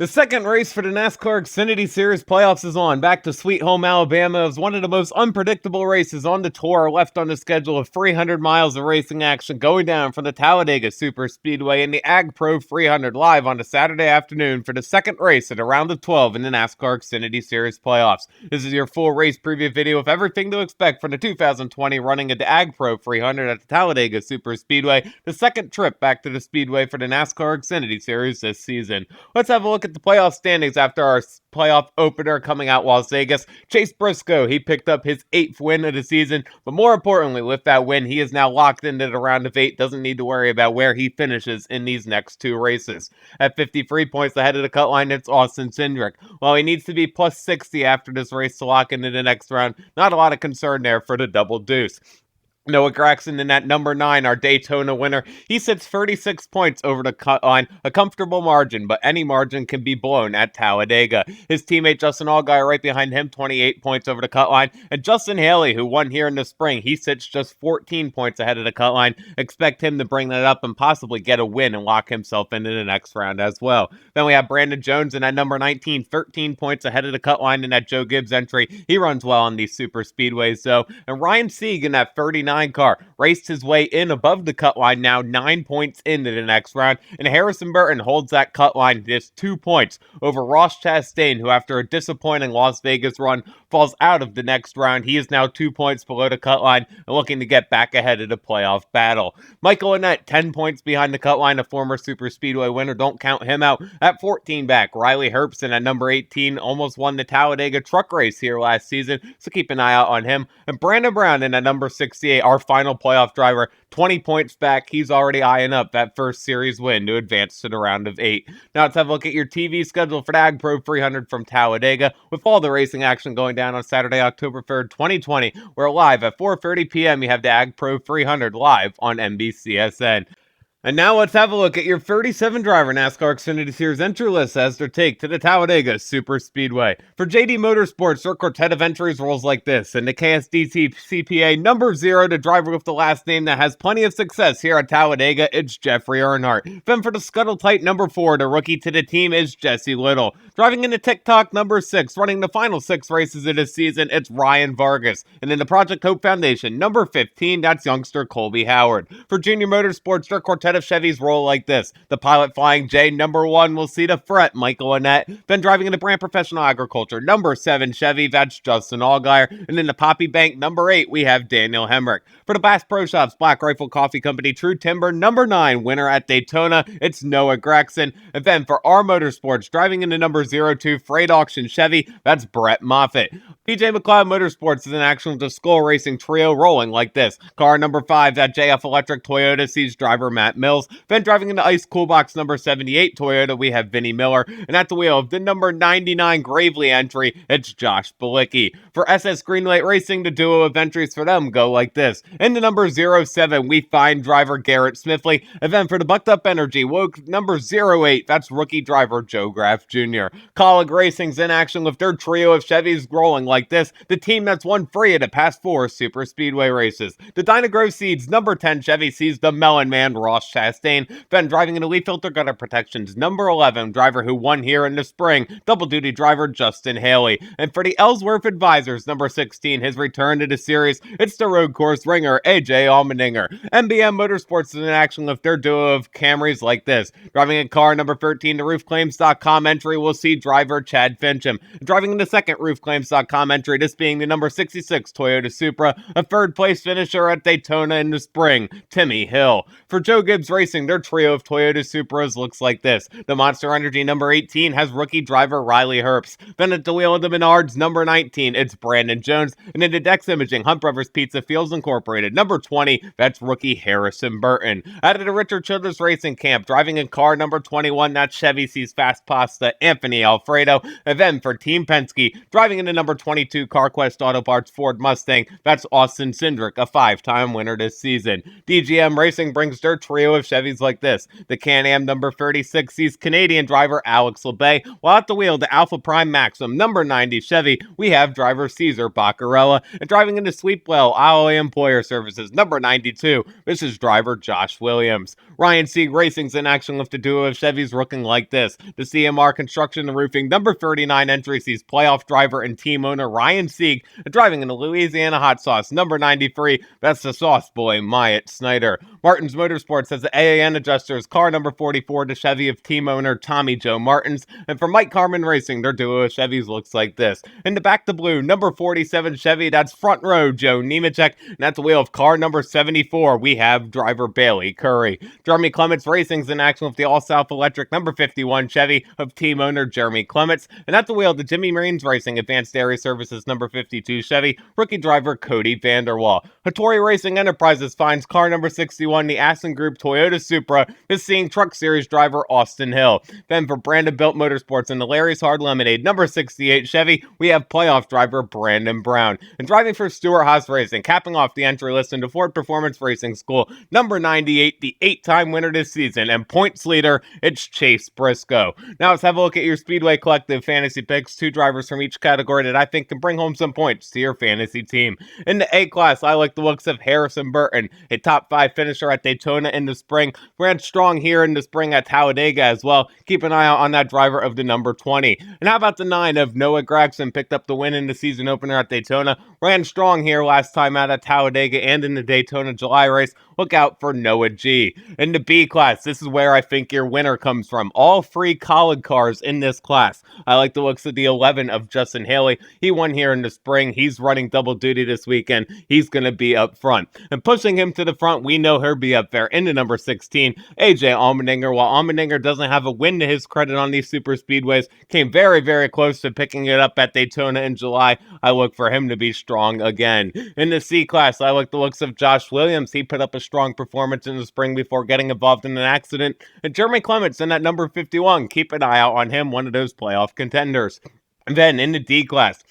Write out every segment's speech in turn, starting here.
The second race for the NASCAR Xfinity Series playoffs is on. Back to Sweet Home, Alabama is one of the most unpredictable races on the tour, left on the schedule of 300 miles of racing action going down from the Talladega Superspeedway and the AgPro 300 live on a Saturday afternoon for the second race at a round of 12 in the NASCAR Xfinity Series playoffs. This is your full race preview video of everything to expect from the 2020 running of the AgPro 300 at the Talladega Superspeedway, the second trip back to the Speedway for the NASCAR Xfinity Series this season. Let's have a look at the playoff standings after our playoff opener coming out Las Vegas. Chase Briscoe, he picked up his 8th win of the season, but more importantly, with that win, he is now locked into the round of 8, doesn't need to worry about where he finishes in these next two races. At 53 points ahead of the cut line, it's Austin Cindric. While he needs to be plus 60 after this race to lock into the next round, not a lot of concern there for the double deuce. Noah Gragson in that number 9, our Daytona winner. He sits 36 points over the cut line, a comfortable margin, but any margin can be blown at Talladega. His teammate Justin Allgaier right behind him, 28 points over the cut line. And Justin Haley, who won here in the spring, he sits just 14 points ahead of the cut line. Expect him to bring that up and possibly get a win and lock himself into the next round as well. Then we have Brandon Jones in at number 19, 13 points ahead of the cut line in that Joe Gibbs entry. He runs well on these super speedways, though. And Ryan Sieg in that 39 car raced his way in above the cut line, now 9 points into the next round, and Harrison Burton holds that cut line just 2 points over Ross Chastain, who after a disappointing Las Vegas run falls out of the next round. He is now 2 points below the cut line and looking to get back ahead of the playoff battle. Michael Annett, 10 points behind the cut line, a former super speedway winner, don't count him out. At 14 back, Riley Herbst at number 18 almost won the Talladega truck race here last season, so keep an eye out on him. And Brandon Brown in at number 68, our final playoff driver, 20 points back. He's already eyeing up that first series win to advance to the round of 8. Now let's have a look at your TV schedule for the AgPro 300 from Talladega, with all the racing action going down on Saturday, October 3rd, 2020. We're live at 4:30 p.m. You have the AgPro 300 live on NBCSN. And now let's have a look at your 37-driver NASCAR Xfinity Series entry list as their take to the Talladega Superspeedway. For JD Motorsports, their quartet of entries rolls like this. In the KSDC CPA number 0, the driver with the last name that has plenty of success here at Talladega, it's Jeffrey Earnhardt. Then for the Scuttle Tight number 4, the rookie to the team is Jesse Little. Driving in the TikTok number 6, running the final 6 races of this season, it's Ryan Vargas. And in the Project Hope Foundation number 15, that's youngster Colby Howard. For Junior Motorsports, their quartet of Chevys roll like this. The Pilot Flying J number 1 will see the Fret, Michael Annett. Then driving in the Brand Professional Agriculture number 7 Chevy, that's Justin Allgaier. And in the Poppy Bank number 8, we have Daniel Hemrick. For the Bass Pro Shops Black Rifle Coffee Company True Timber number 9 winner at Daytona, it's Noah Gragson. And then for our Motorsports, driving in the number 02 Freight Auction Chevy, that's Brett Moffitt. PJ McLeod Motorsports is an action with the Skull Racing trio rolling like this. Car number 5, that JF Electric Toyota, sees driver Matt Mills. Then driving in the Ice Cool Box number 78 Toyota, we have Vinnie Miller. And at the wheel of the number 99 Gravely entry, it's Josh Bilicki. For SS Greenlight Racing, the duo of entries for them go like this. In the number 07, we find driver Garrett Smithley. And then for the Bucked Up Energy, woke number 08, that's rookie driver Joe Graff Jr. Colleague Racing's in action with their trio of Chevys rolling like this. The team that's won 3 of the past 4 super speedway races. The Dinah Grove Seeds number 10 Chevy sees the Melon Man Ross Chastain. Then driving in the Leaf Filter Gutter Protections number 11, driver who won here in the spring, double duty driver Justin Haley. And for the Ellsworth Advisors number 16, his return to the series, it's the road course ringer AJ Allmendinger. MBM Motorsports is in action with their duo of Camrys like this. Driving in car number 13, the roofclaims.com entry will see driver Chad Fincham. Driving in the second roofclaims.com entry, this being the number 66 Toyota Supra, a third place finisher at Daytona in the spring, Timmy Hill. For Joe Gibbs Racing, their trio of Toyota Supras looks like this. The Monster Energy number 18 has rookie driver Riley Herbst. Then at the wheel of the Menards number 19, it's Brandon Jones. And in the Dex Imaging, Hunt Brothers Pizza Fields Incorporated number 20, that's rookie Harrison Burton. Out of the Richard Childress Racing Camp, driving in car number 21, that's Chevy C's Fast Pasta, Anthony Alfredo. And then for Team Penske, driving in the number 22 CarQuest Auto Parts Ford Mustang, that's Austin Cindric, a 5-time winner this season. DGM Racing brings their trio of Chevys like this. The Can-Am number 36 sees Canadian driver Alex LeBay, while at the wheel, the Alpha Prime Maxim number 90 Chevy, we have driver Cesar Baccarella. And driving into Sweetwell Alloy Employer Services number 92, this is driver Josh Williams. Ryan Sieg Racing's in action with the duo of Chevys looking like this. The CMR Construction and Roofing number 39 entry sees playoff driver and team owner Ryan Sieg driving in the Louisiana Hot Sauce number 93. That's the sauce boy, Myatt Snyder. Martins Motorsports has the AAN adjusters car number 44 to Chevy of team owner Tommy Joe Martins. And for Mike Carmen Racing, their duo of Chevys looks like this. In the back to blue, number 47 Chevy, that's front row Joe Nemechek. And at the wheel of car number 74, we have driver Bailey Curry. Jeremy Clements Racing's in action with the all-South Electric number 51 Chevy of team owner Jeremy Clements. And at the wheel, the Jimmy Marines Racing Advanced Area Services number 52 Chevy, rookie driver Cody Vanderwall. Hattori Racing Enterprises finds car number 61, the Aston Group Toyota Supra, is seeing Truck Series driver Austin Hill. Then for Brandon Built Motorsports and the Larry's Hard Lemonade number 68 Chevy, we have playoff driver Brandon Brown. And driving for Stewart Haas Racing, capping off the entry list into Ford Performance Racing School, number 98, the 8-time winner this season, and points leader, it's Chase Briscoe. Now let's have a look at your Speedway Collective fantasy picks, 2 drivers from each category that I think can bring home some points to your fantasy team. In the A class, I like the looks of Harrison Burton, a top 5 finisher at Daytona in the spring, ran strong here in the spring at Talladega as well. Keep an eye out on that driver of the number 20. And how about the 9 of Noah Gragson, picked up the win in the season opener at Daytona, ran strong here last time out at Talladega and in the Daytona July race. Look out for Noah G. In the B class, this is where I think your winner comes from. All free college cars in this class. I like the looks of the 11 of Justin Haley. He won here in the spring. He's running double duty this weekend. He's going to be up front. And pushing him to the front, we know he'll be up there in the number 16, AJ Allmendinger. While Allmendinger doesn't have a win to his credit on these super speedways, came very, very close to picking it up at Daytona in July. I look for him to be strong again. In the C class, I like the looks of Josh Williams. He put up a strong performance in the spring before getting involved in an accident. And Jeremy Clements in that number 51. Keep an eye out on him, one of those playoff contenders. And then in the D class,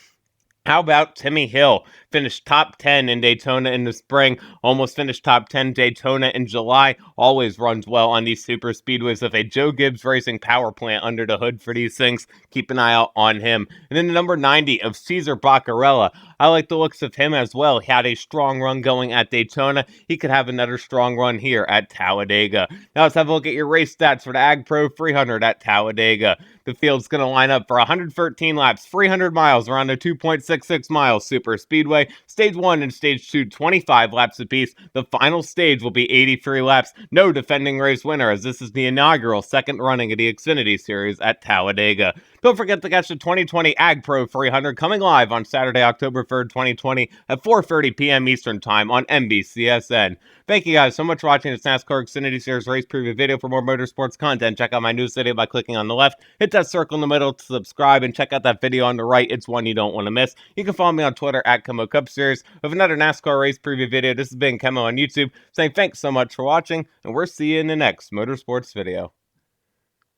how about Timmy Hill? Finished top 10 in Daytona in the spring, almost finished top 10 Daytona in July, always runs well on these super speedways with a Joe Gibbs Racing power plant under the hood for these things. Keep an eye out on him. And then the number 90 of Cesar Baccarella. I like the looks of him as well. He had a strong run going at Daytona. He could have another strong run here at Talladega. Now let's have a look at your race stats for the AgPro 300 at Talladega. The field's going to line up for 113 laps, 300 miles around a 2.66 miles super speedway. Stage 1 and Stage 2, 25 laps apiece. The final stage will be 83 laps. No defending race winner, as this is the inaugural second running of the Xfinity Series at Talladega. Don't forget to catch the 2020 AgPro 300 coming live on Saturday, October 3rd, 2020 at 4:30 p.m. Eastern Time on NBCSN. Thank you guys so much for watching this NASCAR Xfinity Series race preview video. For more motorsports content, check out my news video by clicking on the left. Hit that circle in the middle to subscribe, and check out that video on the right. It's one you don't want to miss. You can follow me on Twitter at KEMMO Cup Series with another NASCAR race preview video. This has been KEMMO on YouTube saying thanks so much for watching, and we'll see you in the next motorsports video.